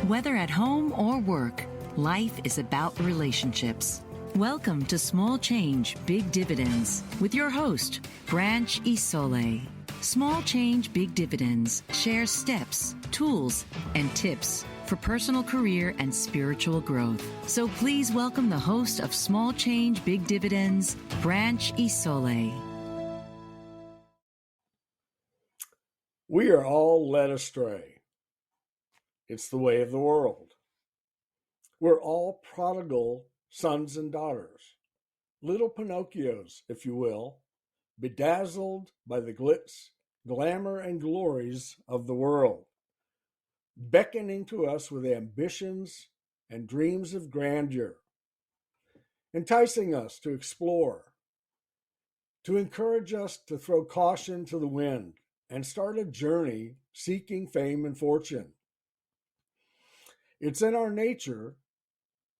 Whether at home or work, life is about relationships. Welcome to Small Change, Big Dividends with your host, Branch Isole. Small Change, Big Dividends shares steps, tools, and tips for personal career and spiritual growth. So please welcome the host of Small Change, Big Dividends, Branch Isole. We are all led astray. It's the way of the world. We're all prodigal sons and daughters, little Pinocchios, if you will, bedazzled by the glitz, glamour, and glories of the world, beckoning to us with ambitions and dreams of grandeur, enticing us to explore, to encourage us to throw caution to the wind and start a journey seeking fame and fortune. It's in our nature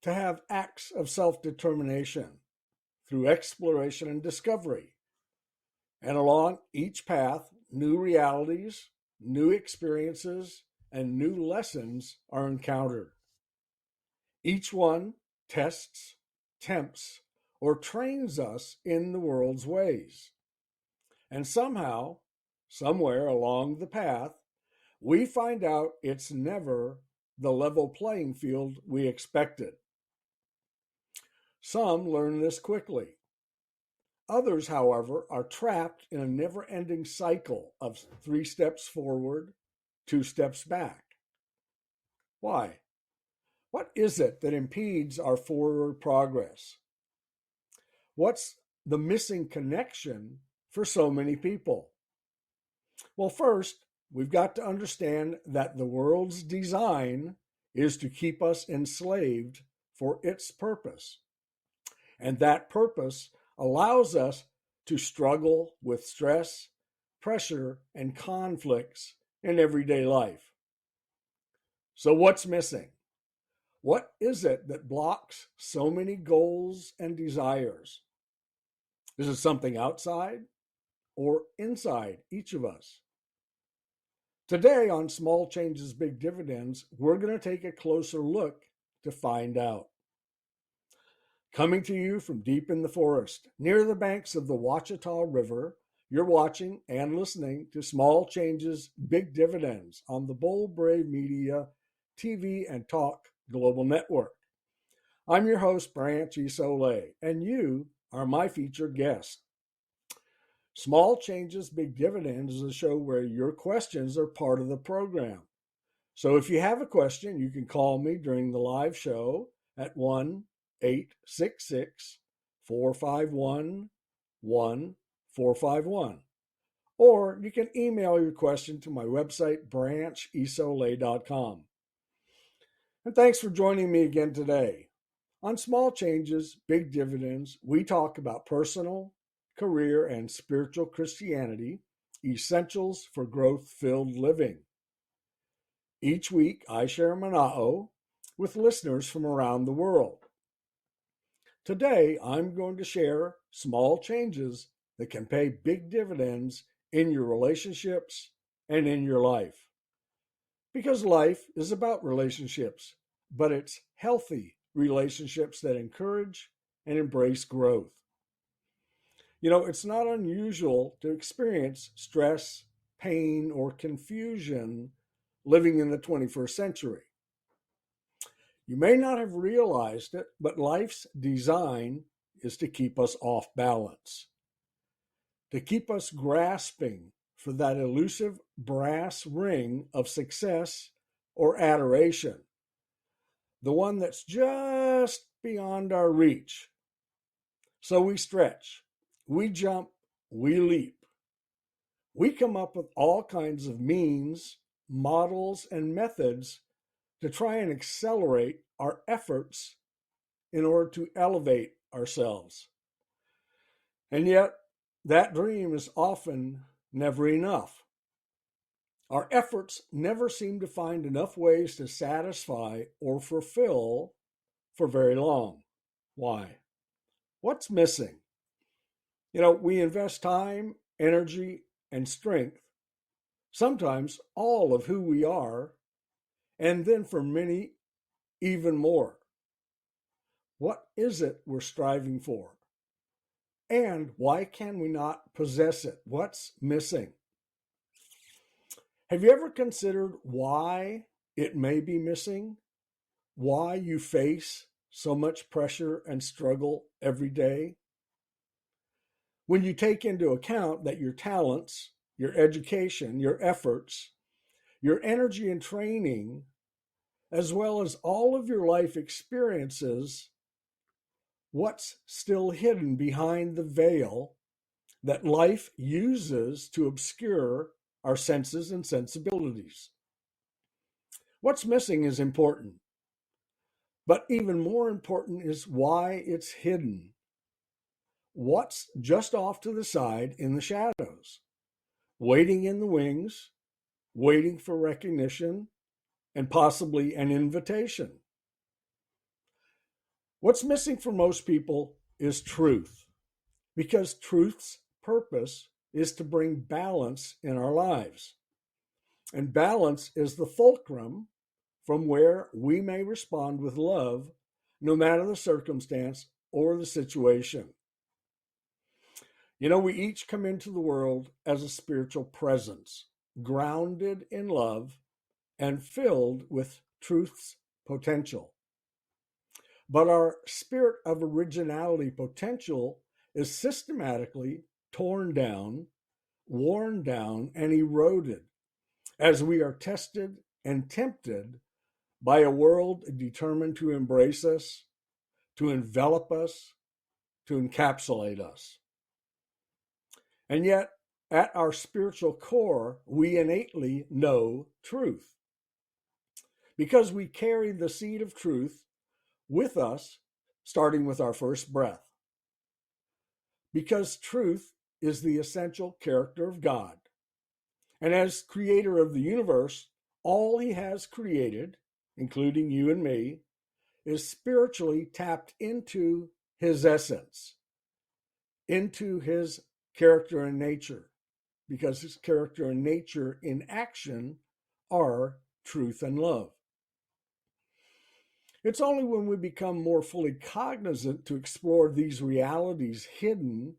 to have acts of self-determination through exploration and discovery. And along each path, new realities, new experiences, and new lessons are encountered. Each one tests, tempts, or trains us in the world's ways. And somehow, somewhere along the path, we find out it's never the level playing field we expected. Some learn this quickly. Others, however, are trapped in a never-ending cycle of 3 steps forward, 2 steps back. Why? What is it that impedes our forward progress? What's the missing connection for so many people? Well, first, we've got to understand that the world's design is to keep us enslaved for its purpose. And that purpose allows us to struggle with stress, pressure, and conflicts in everyday life. So what's missing? What is it that blocks so many goals and desires? Is it something outside or inside each of us? Today on Small Changes, Big Dividends, we're going to take a closer look to find out. Coming to you from deep in the forest, near the banks of the Ouachita River, you're watching and listening to Small Changes, Big Dividends on the Bold Brave Media TV and Talk Global Network. I'm your host, Branch Isole, and you are my featured guest. Small Changes, Big Dividends is a show where your questions are part of the program. So if you have a question, you can call me during the live show at 1-866-451-1451. Or you can email your question to my website, branchisole.com. And thanks for joining me again today. On Small Changes, Big Dividends, we talk about personal, career, and spiritual Christianity, essentials for growth-filled living. Each week, I share mana'o with listeners from around the world. Today, I'm going to share small changes that can pay big dividends in your relationships and in your life. Because life is about relationships, but it's healthy relationships that encourage and embrace growth. You know, it's not unusual to experience stress, pain, or confusion living in the 21st century. You may not have realized it, but life's design is to keep us off balance, to keep us grasping for that elusive brass ring of success or adoration, the one that's just beyond our reach. So we stretch, we jump, we leap. We come up with all kinds of means, models, and methods to try and accelerate our efforts in order to elevate ourselves. And yet, that dream is often never enough. Our efforts never seem to find enough ways to satisfy or fulfill for very long. Why? What's missing? You know, we invest time, energy, and strength, sometimes all of who we are, and then for many, even more. What is it we're striving for? And why can we not possess it? What's missing? Have you ever considered why it may be missing? Why you face so much pressure and struggle every day? When you take into account that your talents, your education, your efforts, your energy and training, as well as all of your life experiences, what's still hidden behind the veil that life uses to obscure our senses and sensibilities? What's missing is important, but even more important is why it's hidden. What's just off to the side in the shadows, waiting in the wings, waiting for recognition and possibly an invitation? What's missing for most people is truth, because truth's purpose is to bring balance in our lives. And balance is the fulcrum from where we may respond with love, no matter the circumstance or the situation. We each come into the world as a spiritual presence, grounded in love and filled with truth's potential. But our spirit of originality potential is systematically torn down, worn down, and eroded as we are tested and tempted by a world determined to embrace us, to envelop us, to encapsulate us. And yet, at our spiritual core, we innately know truth because we carry the seed of truth with us, starting with our first breath. Because truth is the essential character of God. And as creator of the universe, all he has created, including you and me, is spiritually tapped into his essence, into his character and nature, because his character and nature in action are truth and love. It's only when we become more fully cognizant to explore these realities hidden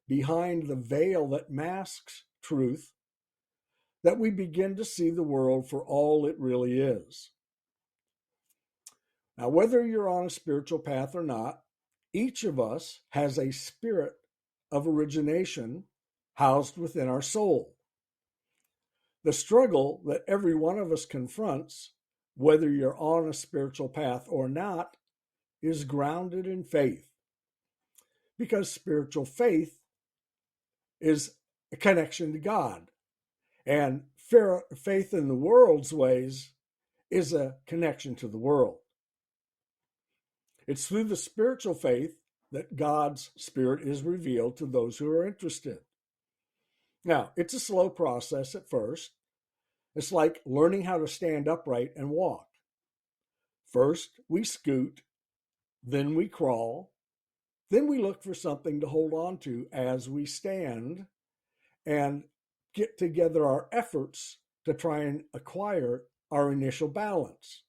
behind the veil that masks truth that we begin to see the world for all it really is. Now, whether you're on a spiritual path or not, each of us has a spirit of origination housed within our soul. The struggle that every one of us confronts, whether you're on a spiritual path or not, is grounded in faith. Because spiritual faith is a connection to God, and faith in the world's ways is a connection to the world. It's through the spiritual faith that God's Spirit is revealed to those who are interested. Now, it's a slow process at first. It's like learning how to stand upright and walk. First, we scoot, then we crawl, then we look for something to hold on to as we stand and get together our efforts to try and acquire our initial balance.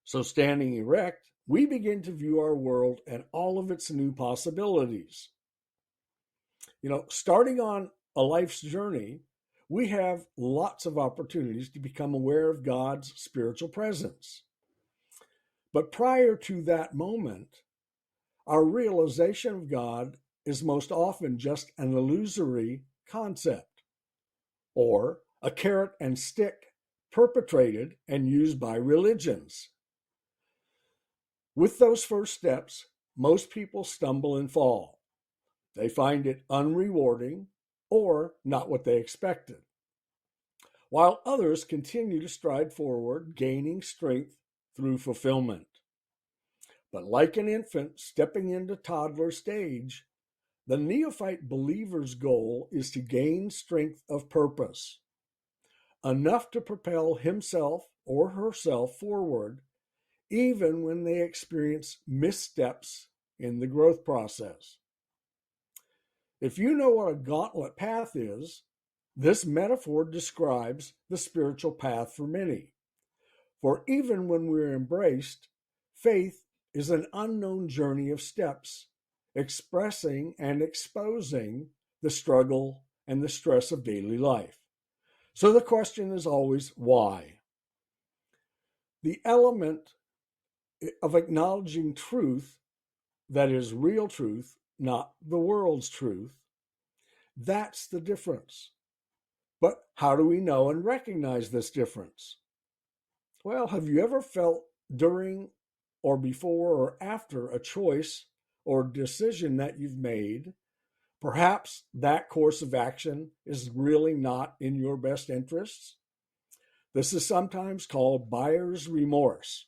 So, standing erect, we begin to view our world and all of its new possibilities. Starting on a life's journey, we have lots of opportunities to become aware of God's spiritual presence. But prior to that moment, our realization of God is most often just an illusory concept or a carrot and stick perpetrated and used by religions. With those first steps, most people stumble and fall. They find it unrewarding or not what they expected, while others continue to stride forward, gaining strength through fulfillment. But like an infant stepping into toddler stage, the neophyte believer's goal is to gain strength of purpose, enough to propel himself or herself forward, even when they experience missteps in the growth process. If you know what a gauntlet path is, this metaphor describes the spiritual path for many. For even when we're embraced, faith is an unknown journey of steps, expressing and exposing the struggle and the stress of daily life. So the question is always why? The element of acknowledging truth that is real truth, not the world's truth, that's the difference. But how do we know and recognize this difference? Well, have you ever felt during or before or after a choice or decision that you've made, perhaps that course of action is really not in your best interests? This is sometimes called buyer's remorse.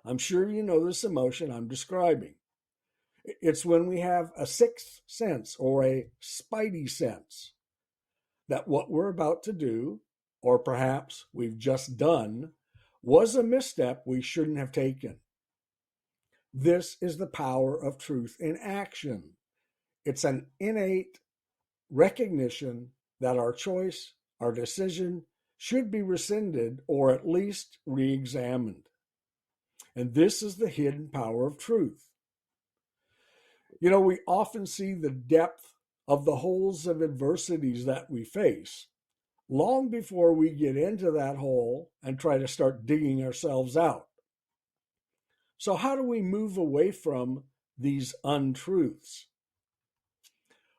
I'm sure you know this emotion I'm describing. It's when we have a sixth sense or a spidey sense that what we're about to do, or perhaps we've just done, was a misstep we shouldn't have taken. This is the power of truth in action. It's an innate recognition that our choice, our decision, should be rescinded or at least re examined. And this is the hidden power of truth. You know, we often see the depth of the holes of adversities that we face long before we get into that hole and try to start digging ourselves out. So, how do we move away from these untruths?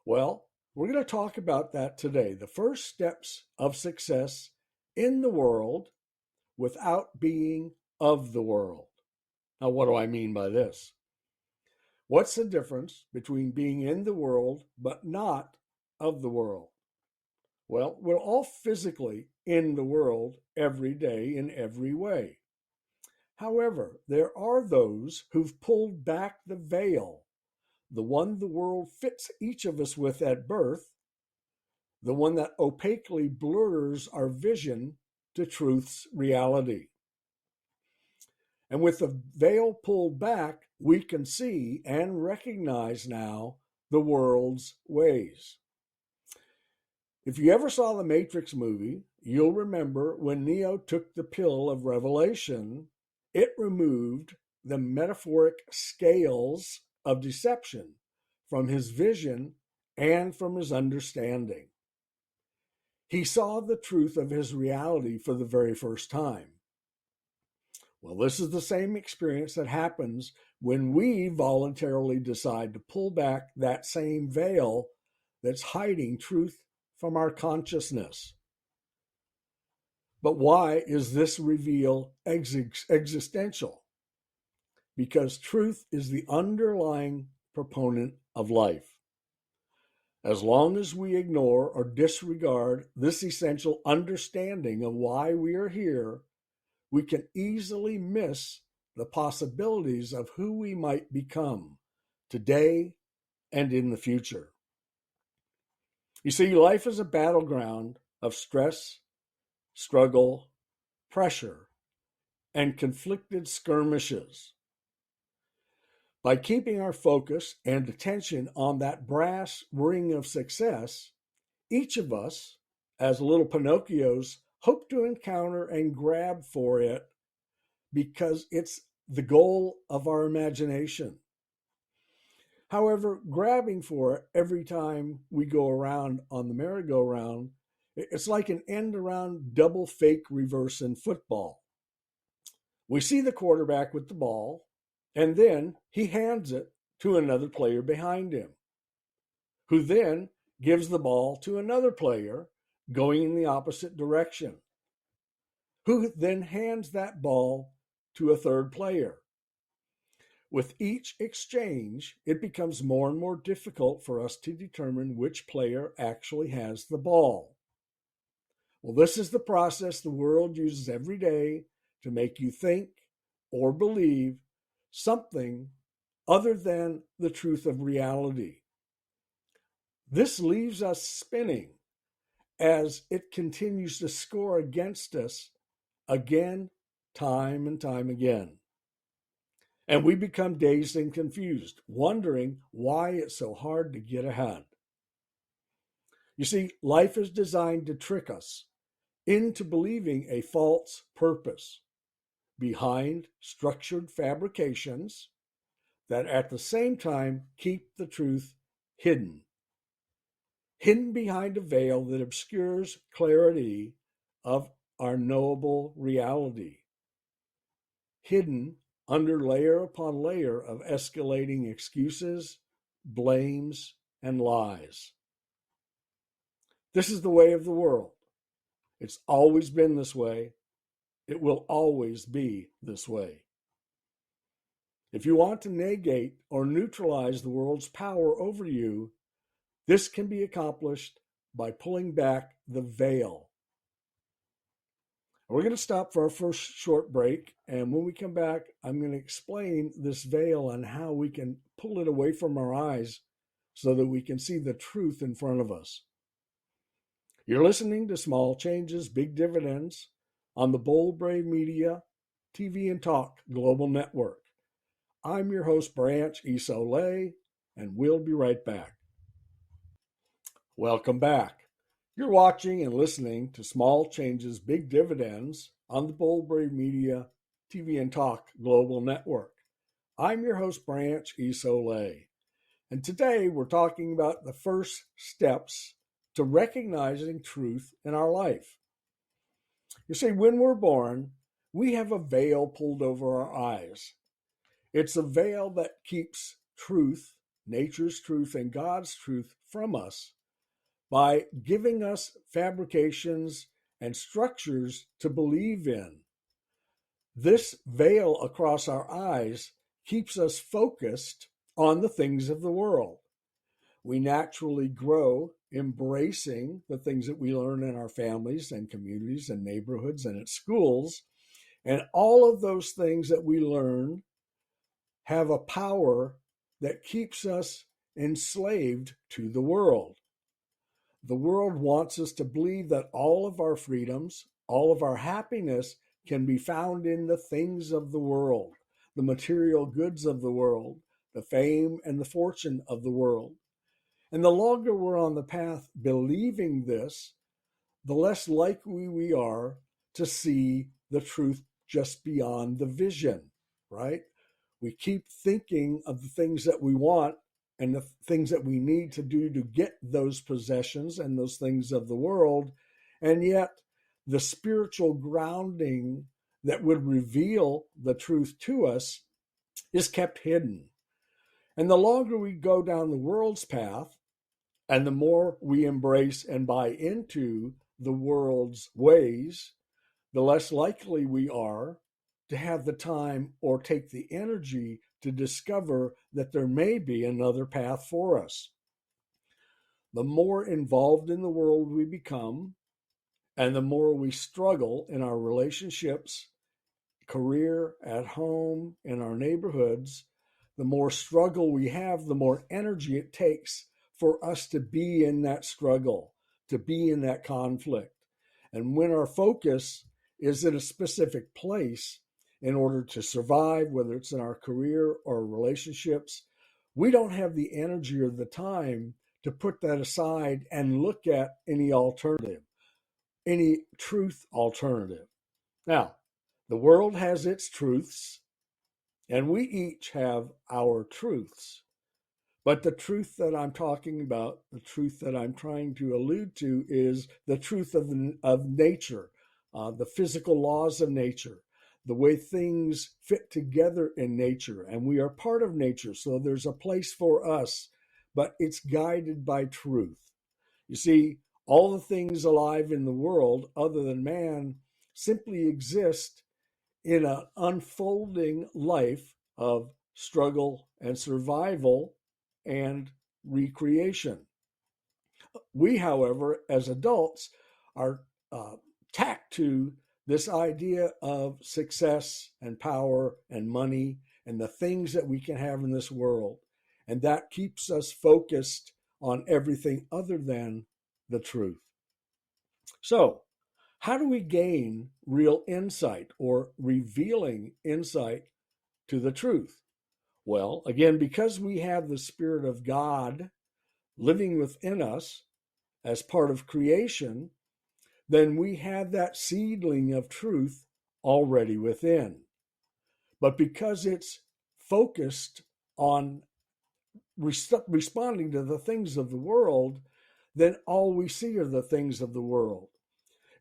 Well, we're going to talk about that today. The first steps of success in the world without being of the world. Now, what do I mean by this? What's the difference between being in the world but not of the world? Well, we're all physically in the world every day in every way. However, there are those who've pulled back the veil, the one the world fits each of us with at birth, the one that opaquely blurs our vision to truth's reality. And with the veil pulled back, we can see and recognize now the world's ways. If you ever saw the Matrix movie, you'll remember when Neo took the pill of revelation, it removed the metaphoric scales of deception from his vision and from his understanding. He saw the truth of his reality for the very first time. Well, this is the same experience that happens when we voluntarily decide to pull back that same veil that's hiding truth from our consciousness. But why is this reveal existential? Because truth is the underlying proponent of life. As long as we ignore or disregard this essential understanding of why we are here, we can easily miss the possibilities of who we might become today and in the future. You see, life is a battleground of stress, struggle, pressure, and conflicted skirmishes. By keeping our focus and attention on that brass ring of success, each of us, as little Pinocchios, hope to encounter and grab for it because it's the goal of our imagination. However, grabbing for it every time we go around on the merry-go-round, it's like an end-around double fake reverse in football. We see the quarterback with the ball, and then he hands it to another player behind him, who then gives the ball to another player going in the opposite direction, who then hands that ball to a third player. With each exchange, it becomes more and more difficult for us to determine which player actually has the ball. Well, this is the process the world uses every day to make you think or believe something other than the truth of reality. This leaves us spinning as it continues to score against us again, time and time again. And we become dazed and confused, wondering why it's so hard to get ahead. You see, life is designed to trick us into believing a false purpose, behind structured fabrications that at the same time keep the truth hidden. Hidden behind a veil that obscures clarity of our knowable reality. Hidden under layer upon layer of escalating excuses, blames, and lies. This is the way of the world. It's always been this way. It will always be this way. If you want to negate or neutralize the world's power over you, this can be accomplished by pulling back the veil. We're going to stop for our first short break, and when we come back, I'm going to explain this veil and how we can pull it away from our eyes so that we can see the truth in front of us. You're listening to Small Changes, Big Dividends on the Bold Brave Media TV and Talk Global Network. I'm your host, Branch Isole, and we'll be right back. Welcome back. You're watching and listening to Small Changes, Big Dividends on the Bold Brave Media TV and Talk Global Network. I'm your host, Branch Isole, and today we're talking about the first steps to recognizing truth in our life. You see, when we're born, we have a veil pulled over our eyes. It's a veil that keeps truth, nature's truth, and God's truth from us by giving us fabrications and structures to believe in. This veil across our eyes keeps us focused on the things of the world. We naturally grow embracing the things that we learn in our families and communities and neighborhoods and at schools. And all of those things that we learn have a power that keeps us enslaved to the world. The world wants us to believe that all of our freedoms, all of our happiness can be found in the things of the world, the material goods of the world, the fame and the fortune of the world. And the longer we're on the path believing this, the less likely we are to see the truth just beyond the vision, right? We keep thinking of the things that we want and the things that we need to do to get those possessions and those things of the world. And yet the spiritual grounding that would reveal the truth to us is kept hidden. And the longer we go down the world's path, and the more we embrace and buy into the world's ways, the less likely we are to have the time or take the energy to discover that there may be another path for us. The more involved in the world we become, and the more we struggle in our relationships, career, at home, in our neighborhoods, the more struggle we have, the more energy it takes for us to be in that struggle, to be in that conflict. And when our focus is in a specific place in order to survive, whether it's in our career or relationships, we don't have the energy or the time to put that aside and look at any alternative, any truth alternative. Now, the world has its truths, and we each have our truths. But the truth that I'm talking about, the truth that I'm trying to allude to, is the truth of nature, the physical laws of nature, the way things fit together in nature. And we are part of nature, so there's a place for us, but it's guided by truth. You see, all the things alive in the world, other than man, simply exist in an unfolding life of struggle and survival and recreation. We, however, as adults, are tacked to this idea of success and power and money and the things that we can have in this world. And that keeps us focused on everything other than the truth. So, how do we gain real insight or revealing insight to the truth? Well, again, because we have the Spirit of God living within us as part of creation, then we have that seedling of truth already within. But because it's focused on responding to the things of the world, then all we see are the things of the world.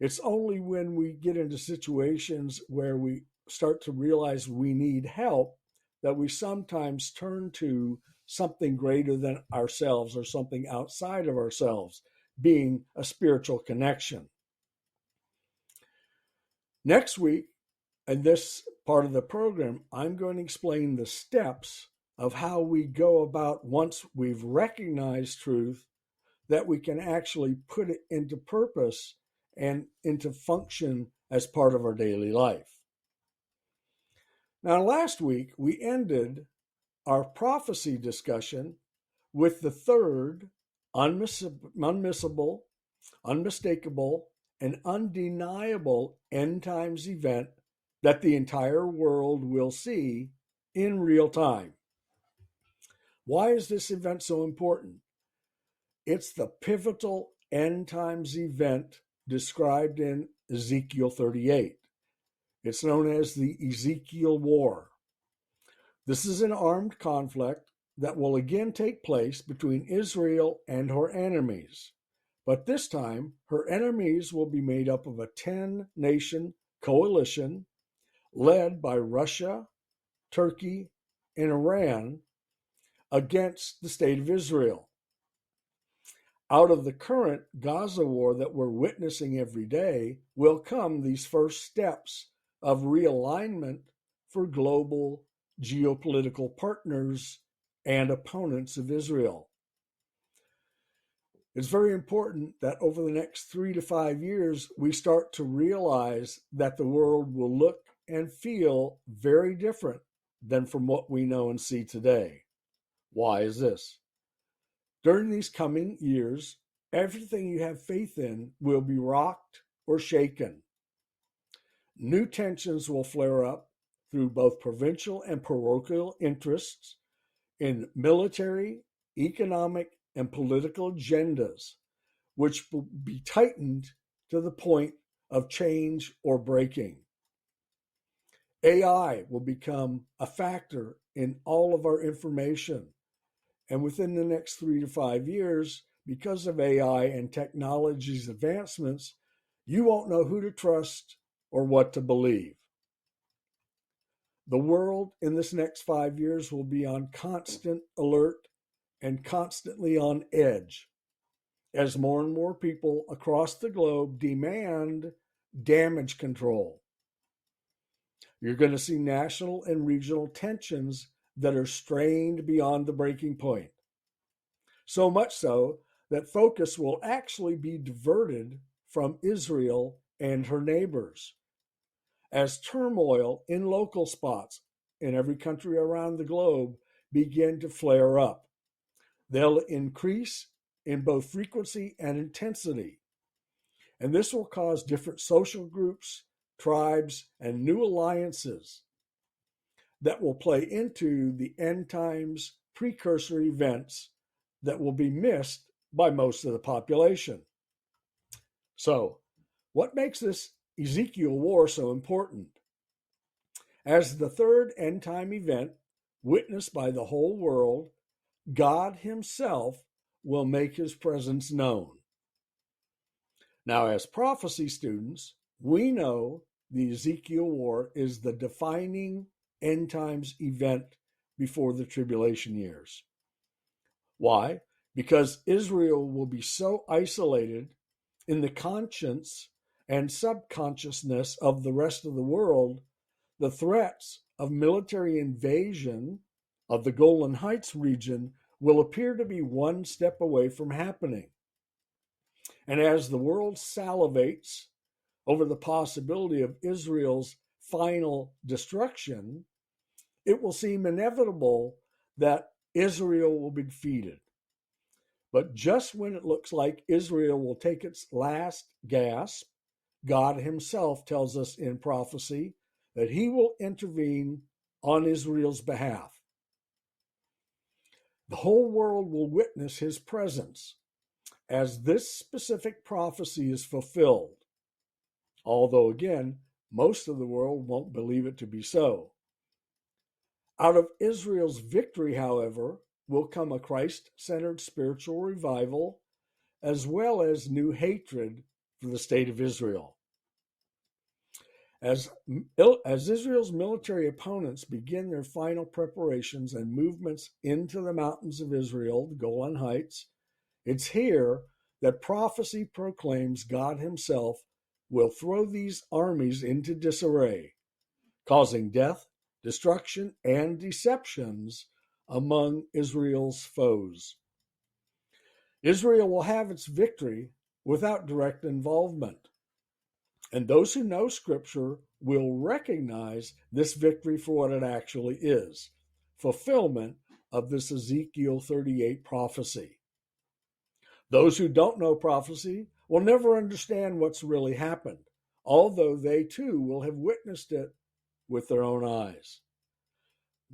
It's only when we get into situations where we start to realize we need help that we sometimes turn to something greater than ourselves or something outside of ourselves, being a spiritual connection. Next week, in this part of the program, I'm going to explain the steps of how we go about, once we've recognized truth, that we can actually put it into purpose and into function as part of our daily life. Now, last week, we ended our prophecy discussion with the third unmissable, unmistakable, and undeniable end times event that the entire world will see in real time. Why is this event so important? It's the pivotal end times event described in Ezekiel 38. It's known as the Ezekiel War. This is an armed conflict that will again take place between Israel and her enemies. But this time, her enemies will be made up of a 10-nation coalition led by Russia, Turkey, and Iran against the state of Israel. Out of the current Gaza war that we're witnessing every day will come these first steps of realignment for global geopolitical partners and opponents of Israel. It's very important that over the next 3 to 5 years, we start to realize that the world will look and feel very different than from what we know and see today. Why is this? During these coming years, everything you have faith in will be rocked or shaken. New tensions will flare up through both provincial and parochial interests in military, economic, and political agendas, which will be tightened to the point of change or breaking. AI will become a factor in all of our information. And within the next 3 to 5 years, because of AI and technology's advancements, you won't know who to trust or what to believe. The world in this next 5 years will be on constant alert and constantly on edge as more and more people across the globe demand damage control. You're going to see national and regional tensions that are strained beyond the breaking point. So much so that focus will actually be diverted from Israel and her neighbors. As turmoil in local spots in every country around the globe begin to flare up, they'll increase in both frequency and intensity. And this will cause different social groups, tribes, and new alliances that will play into the end times precursor events that will be missed by most of the population. So, what makes this Ezekiel war so important? As the third end time event witnessed by the whole world, God Himself will make His presence known. Now, as prophecy students, we know the Ezekiel war is the defining end times event before the tribulation years. Why? Because Israel will be so isolated in the conscience and subconsciousness of the rest of the world, the threats of military invasion of the Golan Heights region will appear to be one step away from happening. And as the world salivates over the possibility of Israel's final destruction, it will seem inevitable that Israel will be defeated. But just when it looks like Israel will take its last gasp, God Himself tells us in prophecy that He will intervene on Israel's behalf. The whole world will witness His presence as this specific prophecy is fulfilled, although again, most of the world won't believe it to be so. Out of Israel's victory, however, will come a Christ-centered spiritual revival as well as new hatred for the state of Israel. As Israel's military opponents begin their final preparations and movements into the mountains of Israel, the Golan Heights, it's here that prophecy proclaims God himself will throw these armies into disarray, causing death, destruction, and deceptions among Israel's foes. Israel will have its victory without direct involvement. And those who know Scripture will recognize this victory for what it actually is, fulfillment of this Ezekiel 38 prophecy. Those who don't know prophecy will never understand what's really happened, although they too will have witnessed it with their own eyes.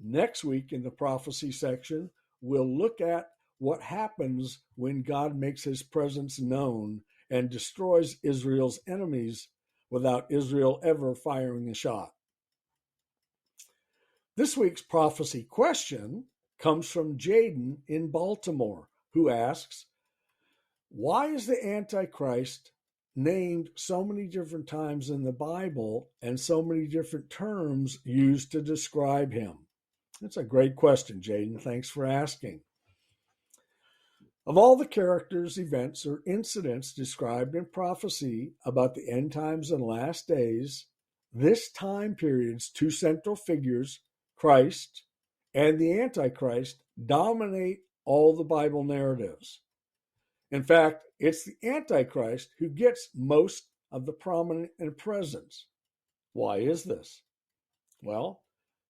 Next week in the prophecy section, we'll look at what happens when God makes his presence known and destroys Israel's enemies without Israel ever firing a shot. This week's prophecy question comes from Jaden in Baltimore, who asks, why is the Antichrist named so many different times in the Bible and so many different terms used to describe him? That's a great question, Jaden. Thanks for asking. Of all the characters, events, or incidents described in prophecy about the end times and last days, this time period's two central figures, Christ and the Antichrist, dominate all the Bible narratives. In fact, it's the Antichrist who gets most of the prominent and presence. Why is this? Well,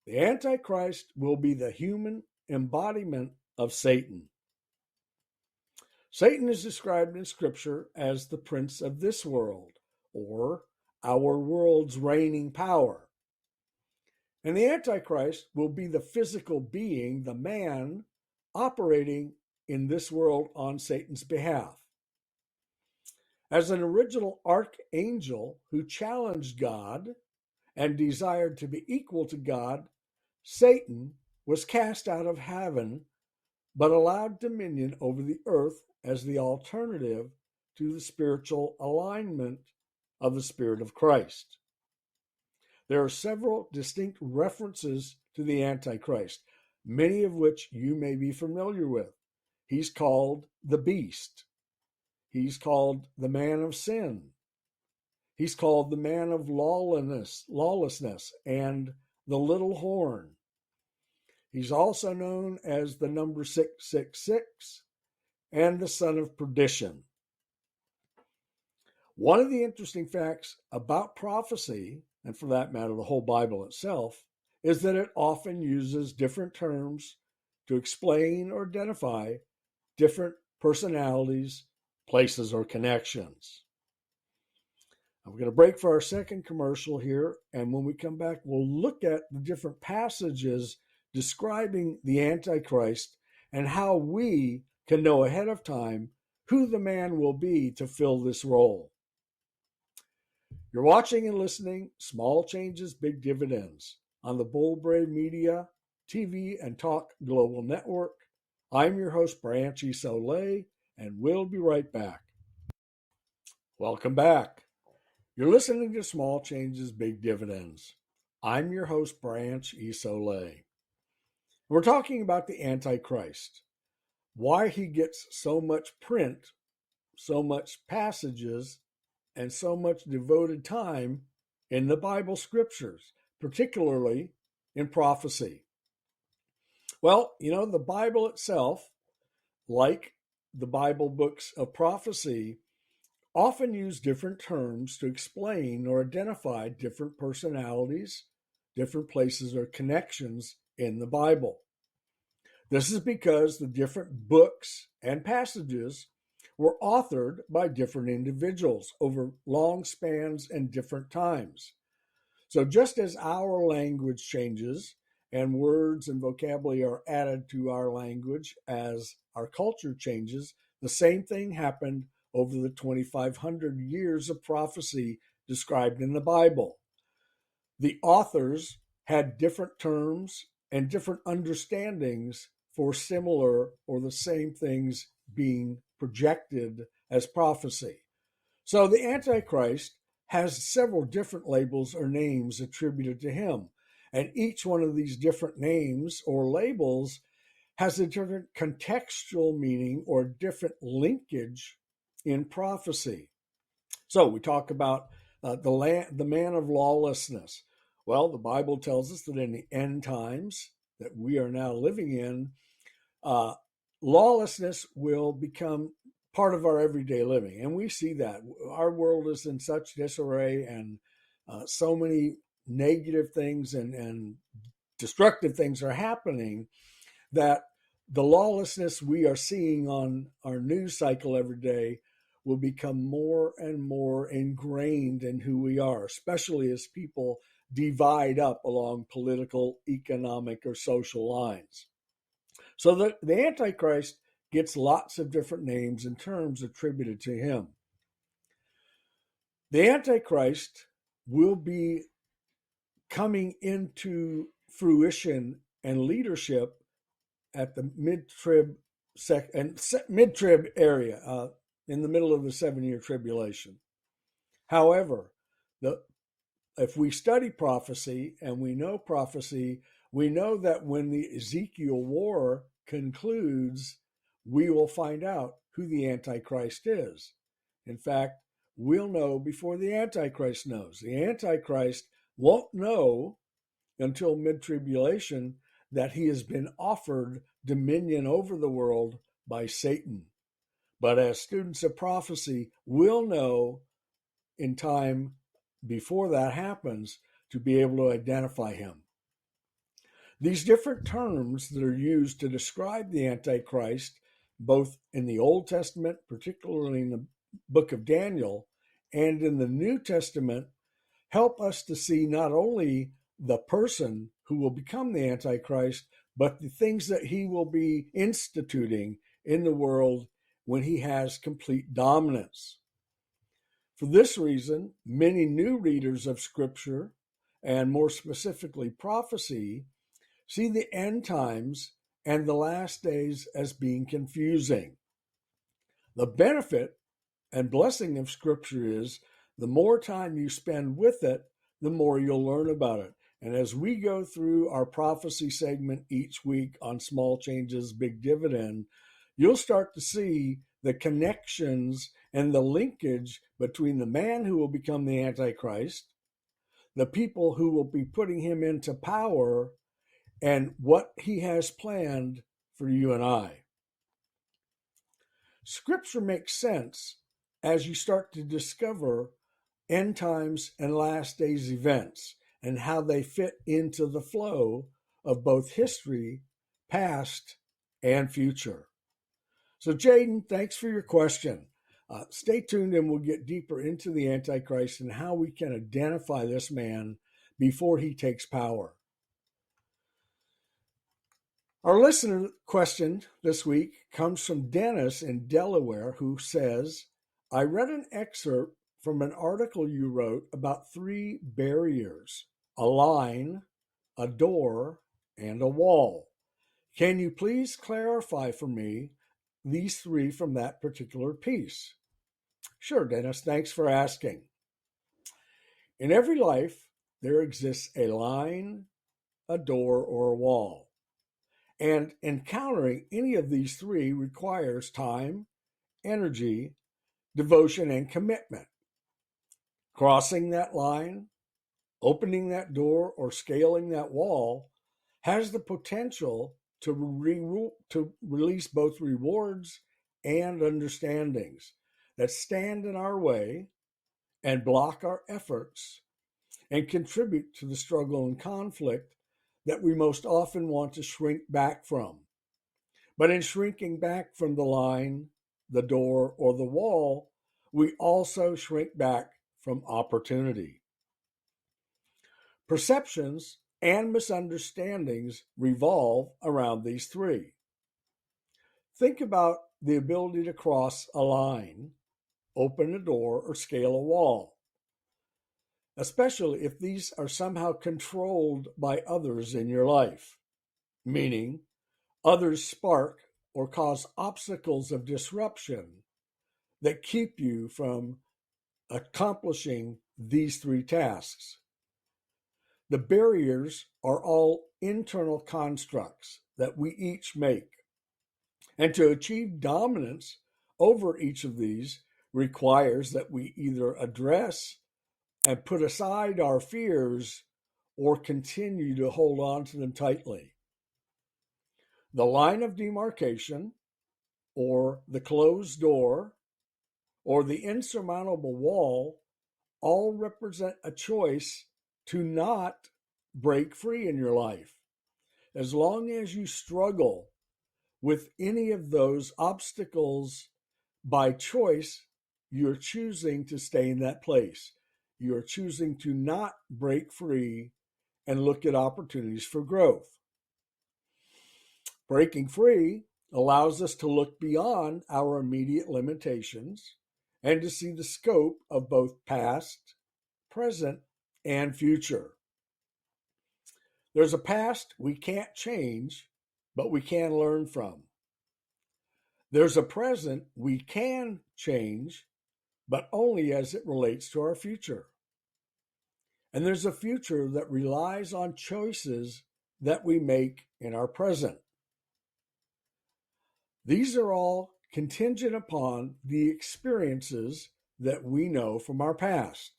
the Antichrist will be the human embodiment of Satan. Satan is described in Scripture as the prince of this world, or our world's reigning power. And the Antichrist will be the physical being, the man, operating in this world on Satan's behalf. As an original archangel who challenged God and desired to be equal to God, Satan was cast out of heaven, but allowed dominion over the earth as the alternative to the spiritual alignment of the Spirit of Christ. There are several distinct references to the Antichrist, many of which you may be familiar with. He's called the Beast. He's called the Man of Sin. He's called the Man of lawlessness, and the Little Horn. He's also known as the number 666 and the Son of Perdition. One of the interesting facts about prophecy, and for that matter, the whole Bible itself, is that it often uses different terms to explain or identify different personalities, places, or connections. We're going to break for our second commercial here, and when we come back, we'll look at the different passages describing the Antichrist and how we can know ahead of time who the man will be to fill this role. You're watching and listening Small Changes, Big Dividends on the Bold Brave Media, TV, and Talk Global Network. I'm your host, Branch Isole, and we'll be right back. Welcome back. You're listening to Small Changes, Big Dividends. I'm your host, Branch Isole. We're talking about the Antichrist, why he gets so much print, so much passages, and so much devoted time in the Bible scriptures, particularly in prophecy. Well, the Bible itself, like the Bible books of prophecy, often use different terms to explain or identify different personalities, different places or connections in the Bible. This is because the different books and passages were authored by different individuals over long spans and different times. So just as our language changes and words and vocabulary are added to our language as our culture changes, the same thing happened over the 2,500 years of prophecy described in the Bible. The authors had different terms and different understandings for similar or the same things being projected as prophecy. So the Antichrist has several different labels or names attributed to him. And each one of these different names or labels has a different contextual meaning or different linkage in prophecy. So we talk about the man of lawlessness. Well, the Bible tells us that in the end times that we are now living in, uh, lawlessness will become part of our everyday living. And we see that. Our world is in such disarray, and so many negative things and destructive things are happening that the lawlessness we are seeing on our news cycle every day will become more and more ingrained in who we are, especially as people divide up along political, economic, or social lines. So the Antichrist gets lots of different names and terms attributed to him. The Antichrist will be coming into fruition and leadership at the mid-trib area, in the middle of the 7-year tribulation. However, if we study prophecy and we know prophecy, we know that when the Ezekiel war concludes, we will find out who the Antichrist is. In fact, we'll know before the Antichrist knows. The Antichrist won't know until mid-tribulation that he has been offered dominion over the world by Satan. But as students of prophecy, we'll know in time before that happens to be able to identify him. These different terms that are used to describe the Antichrist, both in the Old Testament, particularly in the book of Daniel, and in the New Testament, help us to see not only the person who will become the Antichrist, but the things that he will be instituting in the world when he has complete dominance. For this reason, many new readers of Scripture, and more specifically prophecy, see the end times and the last days as being confusing. The benefit and blessing of Scripture is the more time you spend with it, the more you'll learn about it. And as we go through our prophecy segment each week on Small Changes, Big Dividend, you'll start to see the connections and the linkage between the man who will become the Antichrist, the people who will be putting him into power, and what he has planned for you and I. Scripture makes sense as you start to discover end times and last days events and how they fit into the flow of both history, past, and future. So, Jaden, thanks for your question. Stay tuned and we'll get deeper into the Antichrist and how we can identify this man before he takes power. Our listener question this week comes from Dennis in Delaware, who says, I read an excerpt from an article you wrote about 3 barriers: a line, a door, and a wall. Can you please clarify for me these 3 from that particular piece? Sure, Dennis, thanks for asking. In every life, there exists a line, a door, or a wall. And encountering any of these 3 requires time, energy, devotion, and commitment. Crossing that line, opening that door, or scaling that wall has the potential to release both rewards and understandings that stand in our way and block our efforts and contribute to the struggle and conflict that we most often want to shrink back from. But in shrinking back from the line, the door, or the wall, we also shrink back from opportunity. Perceptions and misunderstandings revolve around these 3. Think about the ability to cross a line, open a door, or scale a wall, especially if these are somehow controlled by others in your life. meaning others spark or cause obstacles of disruption that keep you from accomplishing these three tasks. The barriers are all internal constructs that we each make. And to achieve dominance over each of these requires that we either address and put aside our fears or continue to hold on to them tightly. The line of demarcation, or the closed door, or the insurmountable wall all represent a choice to not break free in your life. As long as you struggle with any of those obstacles by choice, you're choosing to stay in that place. You're choosing to not break free and look at opportunities for growth. Breaking free allows us to look beyond our immediate limitations and to see the scope of both past, present, and future. There's a past we can't change, but we can learn from. There's a present we can change, but only as it relates to our future. And there's a future that relies on choices that we make in our present. These are all contingent upon the experiences that we know from our past.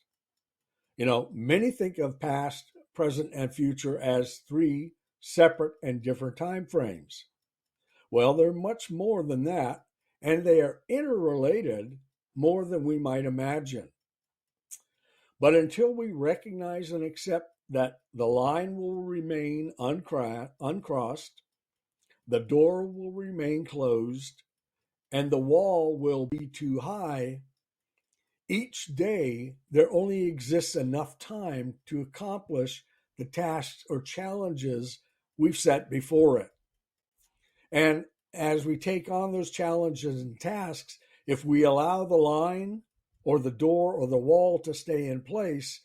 Many think of past, present, and future as three separate and different time frames. Well, they're much more than that, and they are interrelated more than we might imagine. But until we recognize and accept that the line will remain uncrossed, the door will remain closed, and the wall will be too high, each day there only exists enough time to accomplish the tasks or challenges we've set before it. And as we take on those challenges and tasks, if we allow the line or the door or the wall to stay in place,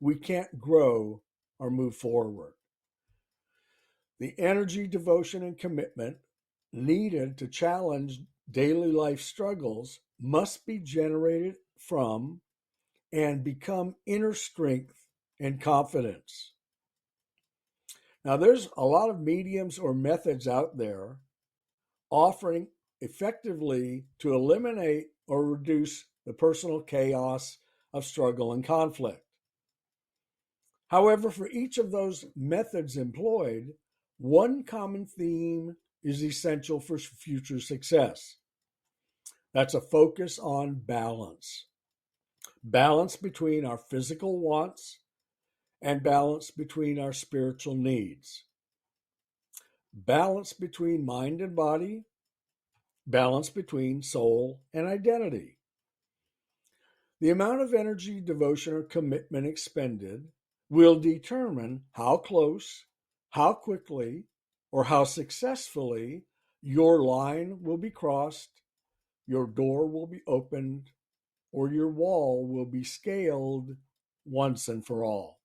we can't grow or move forward. The energy, devotion, and commitment needed to challenge daily life struggles must be generated from and become inner strength and confidence. Now, there's a lot of mediums or methods out there offering effectively to eliminate or reduce the personal chaos of struggle and conflict. However, for each of those methods employed, one common theme is essential for future success. That's a focus on balance. Balance between our physical wants and balance between our spiritual needs. Balance between mind and body. Balance between soul and identity. The amount of energy, devotion, or commitment expended will determine how close, how quickly, or how successfully your line will be crossed, your door will be opened, or your wall will be scaled once and for all.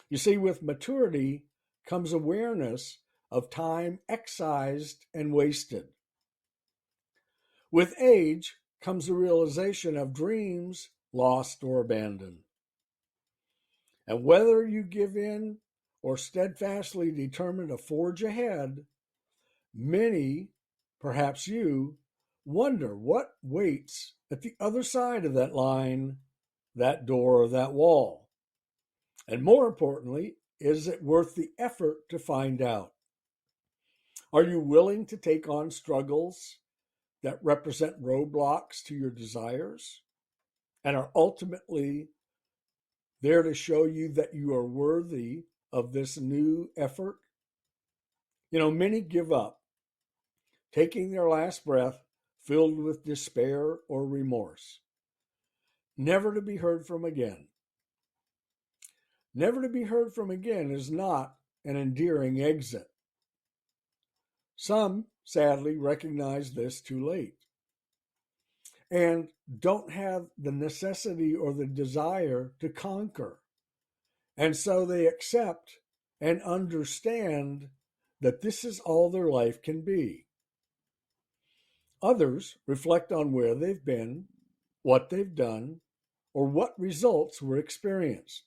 You see, with maturity comes awareness of time excised and wasted. With age comes the realization of dreams lost or abandoned. And whether you give in or steadfastly determine to forge ahead, many, perhaps you, wonder what waits at the other side of that line, that door, or that wall. And more importantly, is it worth the effort to find out? Are you willing to take on struggles that represent roadblocks to your desires and are ultimately there to show you that you are worthy of this new effort? Many give up, taking their last breath filled with despair or remorse, never to be heard from again. Never to be heard from again is not an endearing exit. Some, sadly, recognize this too late and don't have the necessity or the desire to conquer. And so they accept and understand that this is all their life can be. Others reflect on where they've been, what they've done, or what results were experienced,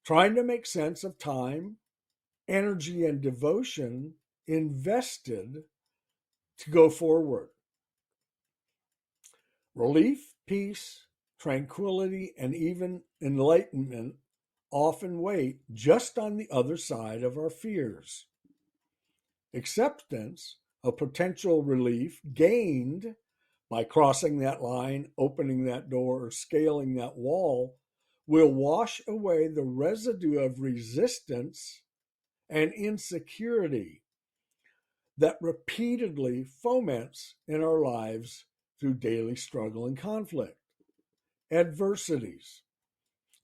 trying to make sense of time, energy, and devotion invested to go forward. Relief, peace, tranquility, and even enlightenment often wait just on the other side of our fears. Acceptance of potential relief gained by crossing that line, opening that door, or scaling that wall will wash away the residue of resistance and insecurity that repeatedly foments in our lives through daily struggle and conflict. Adversities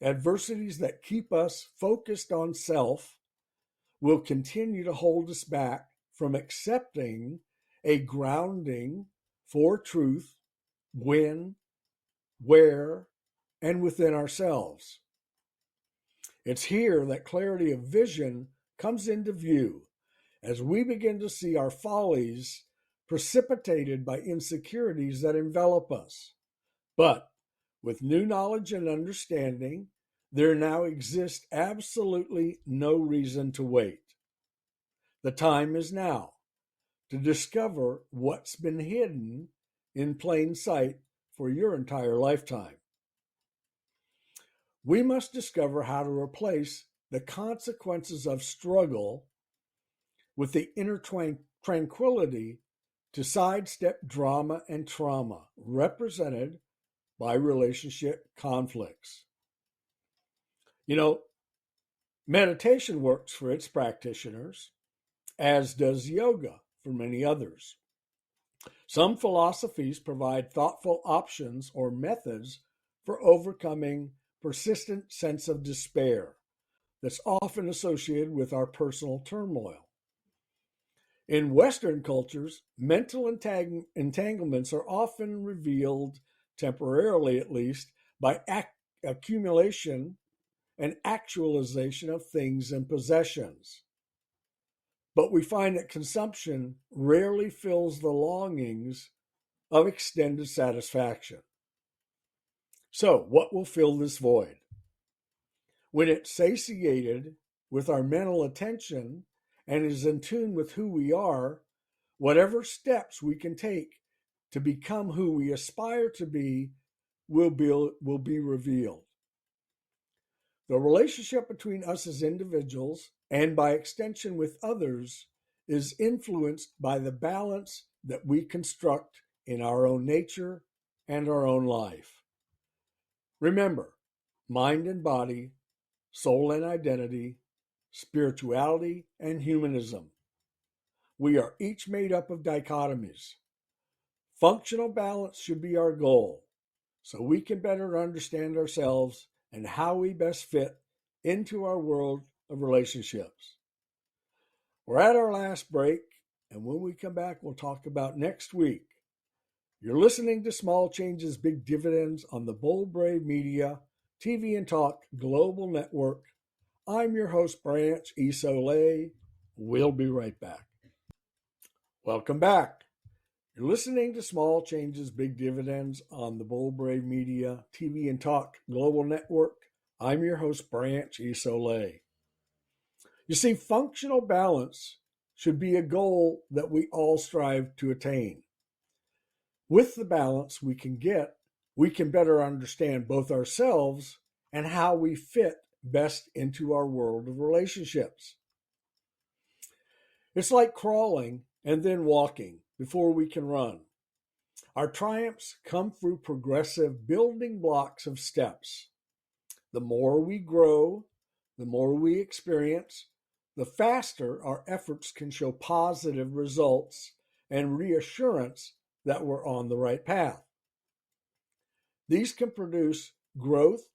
that keep us focused on self will continue to hold us back from accepting a grounding for truth when, where, and within ourselves. It's here that clarity of vision comes into view as we begin to see our follies precipitated by insecurities that envelop us. But with new knowledge and understanding, there now exists absolutely no reason to wait. The time is now to discover what's been hidden in plain sight for your entire lifetime. We must discover how to replace the consequences of struggle with the inner tranquility to sidestep drama and trauma represented by relationship conflicts. Meditation works for its practitioners, as does yoga for many others. Some philosophies provide thoughtful options or methods for overcoming persistent sense of despair that's often associated with our personal turmoil. In Western cultures, mental entanglements are often revealed, temporarily at least, by accumulation and actualization of things and possessions. But we find that consumption rarely fills the longings of extended satisfaction. So, what will fill this void? When it's satiated with our mental attention and is in tune with who we are, whatever steps we can take to become who we aspire to be will be revealed. The relationship between us as individuals, and by extension with others, is influenced by the balance that we construct in our own nature and our own life. Remember, mind and body, soul and identity, spirituality and humanism. We are each made up of dichotomies. Functional balance should be our goal, so we can better understand ourselves and how we best fit into our world of relationships. We're at our last break, and when we come back, we'll talk about next week. You're listening to Small Changes, Big Dividends on the Bold Brave Media, TV and Talk Global Network. I'm your host, Branch Isole. We'll be right back. Welcome back. You're listening to Small Changes, Big Dividends on the Bold Brave Media, TV and Talk Global Network. I'm your host, Branch Isole. You see, functional balance should be a goal that we all strive to attain. With the balance we can get, we can better understand both ourselves and how we fit best into our world of relationships. It's like crawling and then walking before we can run. Our triumphs come through progressive building blocks of steps. The more we grow, the more we experience, the faster our efforts can show positive results and reassurance that we're on the right path. These can produce growth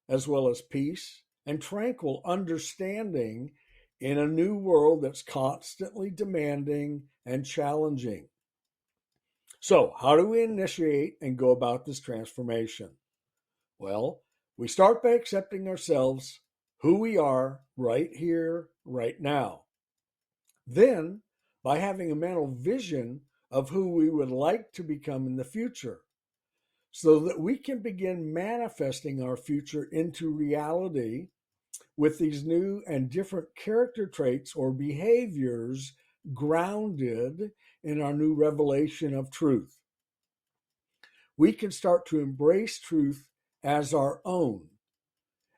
as well as peace and tranquil understanding in a new world that's constantly demanding and challenging. So, how do we initiate and go about this transformation? Well, we start by accepting ourselves, who we are, right here, right now. Then, by having a mental vision of who we would like to become in the future, so that we can begin manifesting our future into reality with these new and different character traits or behaviors grounded in our new revelation of truth. We can start to embrace truth as our own.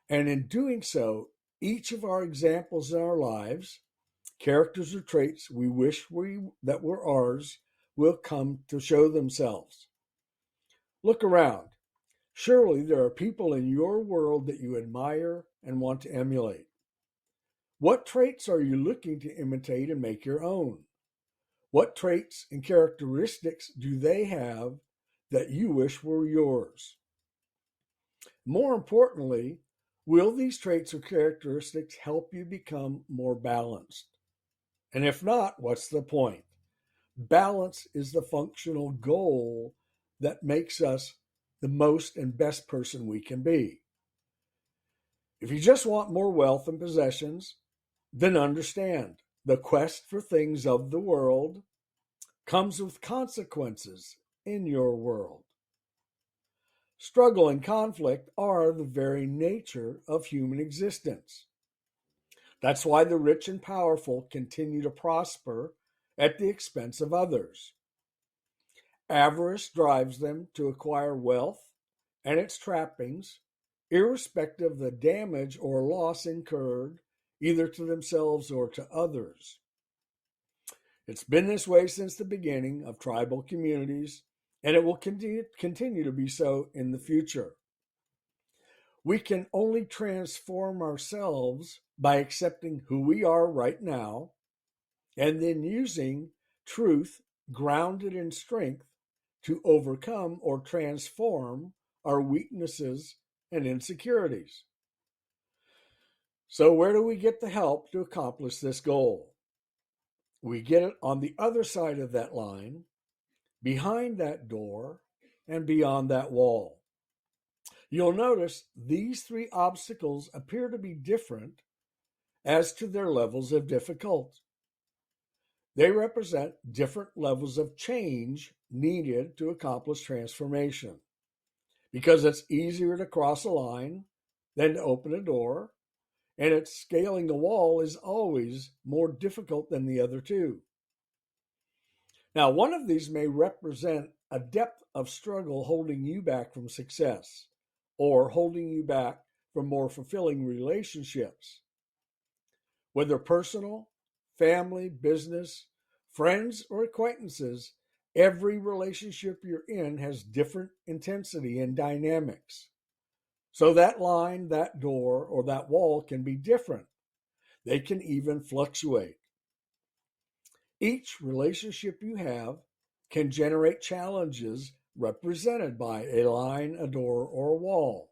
And in doing so, each of our examples in our lives, characters or traits we wish that were ours, will come to show themselves. Look around. Surely there are people in your world that you admire and want to emulate. What traits are you looking to imitate and make your own? What traits and characteristics do they have that you wish were yours? More importantly, will these traits or characteristics help you become more balanced? And if not, what's the point? Balance is the functional goal that makes us the most and best person we can be. If you just want more wealth and possessions, then understand the quest for things of the world comes with consequences in your world. Struggle and conflict are the very nature of human existence. That's why the rich and powerful continue to prosper at the expense of others. Avarice drives them to acquire wealth and its trappings, irrespective of the damage or loss incurred either to themselves or to others. It's been this way since the beginning of tribal communities, and it will continue to be so in the future. We can only transform ourselves by accepting who we are right now and then using truth grounded in strength to overcome or transform our weaknesses and insecurities. So, where do we get the help to accomplish this goal? We get it on the other side of that line, behind that door, and beyond that wall. You'll notice these three obstacles appear to be different as to their levels of difficulty. They represent different levels of change needed to accomplish transformation. Because it's easier to cross a line than to open a door, and it's scaling a wall is always more difficult than the other two. Now, one of these may represent a depth of struggle holding you back from success or holding you back from more fulfilling relationships. Whether personal, family, business, friends, or acquaintances, every relationship you're in has different intensity and dynamics. So that line, that door, or that wall can be different. They can even fluctuate. Each relationship you have can generate challenges represented by a line, a door, or a wall.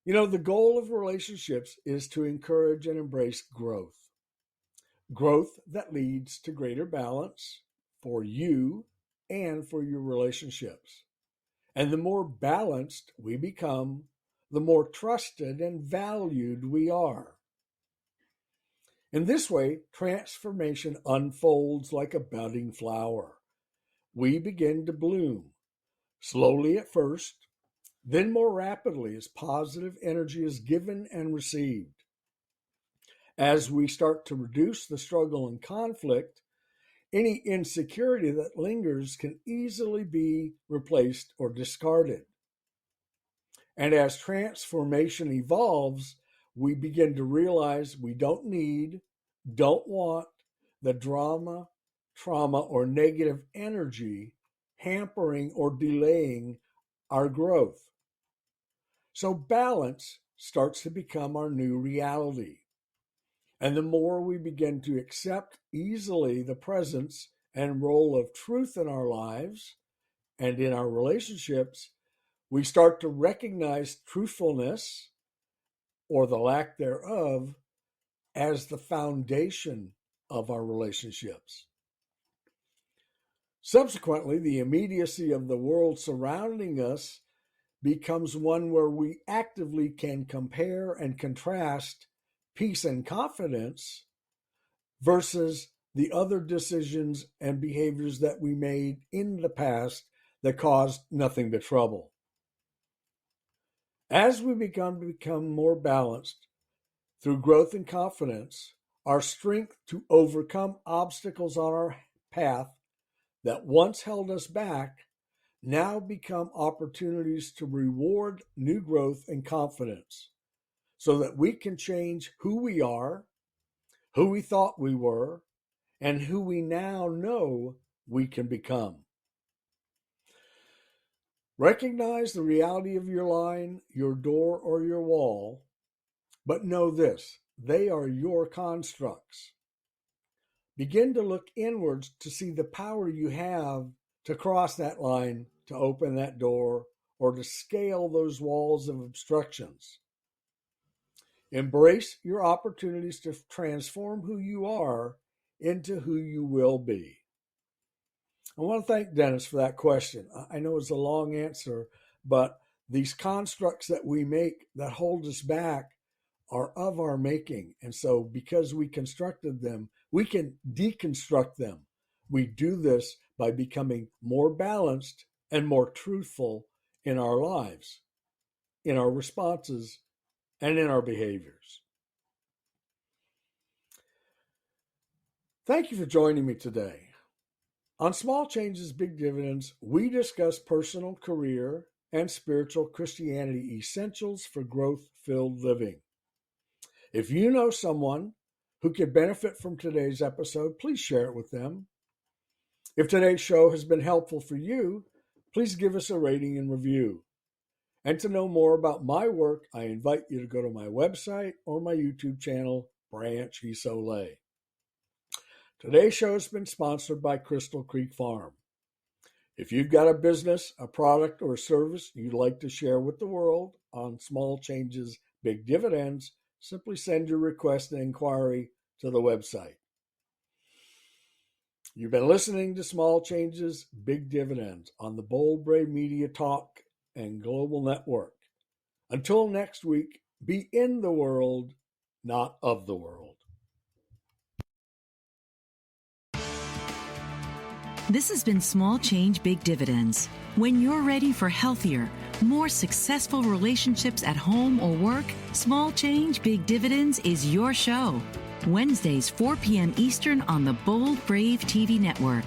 The goal of relationships is to encourage and embrace growth. Growth that leads to greater balance for you and for your relationships. And the more balanced we become, the more trusted and valued we are. In this way, transformation unfolds like a budding flower. We begin to bloom, slowly at first, then more rapidly as positive energy is given and received. As we start to reduce the struggle and conflict, any insecurity that lingers can easily be replaced or discarded. And as transformation evolves, we begin to realize we don't need, don't want the drama, trauma, or negative energy hampering or delaying our growth. So balance starts to become our new reality. And the more we begin to accept easily the presence and role of truth in our lives and in our relationships, we start to recognize truthfulness or the lack thereof as the foundation of our relationships. Subsequently, the immediacy of the world surrounding us becomes one where we actively can compare and contrast peace and confidence versus the other decisions and behaviors that we made in the past that caused nothing but trouble. As we become more balanced through growth and confidence, our strength to overcome obstacles on our path that once held us back now become opportunities to reward new growth and confidence so that we can change who we are, who we thought we were, and who we now know we can become. Recognize the reality of your line, your door, or your wall, but know this: they are your constructs. Begin to look inwards to see the power you have to cross that line, to open that door, or to scale those walls of obstructions. Embrace your opportunities to transform who you are into who you will be. I want to thank Dennis for that question. I know it's a long answer, but these constructs that we make that hold us back are of our making. And so because we constructed them, we can deconstruct them. We do this by becoming more balanced and more truthful in our lives, in our responses, and in our behaviors. Thank you for joining me today. On Small Changes, Big Dividends, we discuss personal, career, and spiritual Christianity essentials for growth-filled living. If you know someone who could benefit from today's episode, please share it with them. If today's show has been helpful for you, please give us a rating and review. And to know more about my work, I invite you to go to my website or my YouTube channel, Branch Isole. Today's show has been sponsored by Crystal Creek Farm. If you've got a business, a product, or a service you'd like to share with the world on Small Changes, Big Dividends, simply send your request and inquiry to the website. You've been listening to Small Changes, Big Dividends on the Bold Brave Media Talk and Global Network. Until next week, be in the world, not of the world. This has been Small Change, Big Dividends. When you're ready for healthier, more successful relationships at home or work, Small Change, Big Dividends is your show. Wednesdays, 4 p.m. Eastern on the Bold Brave TV network.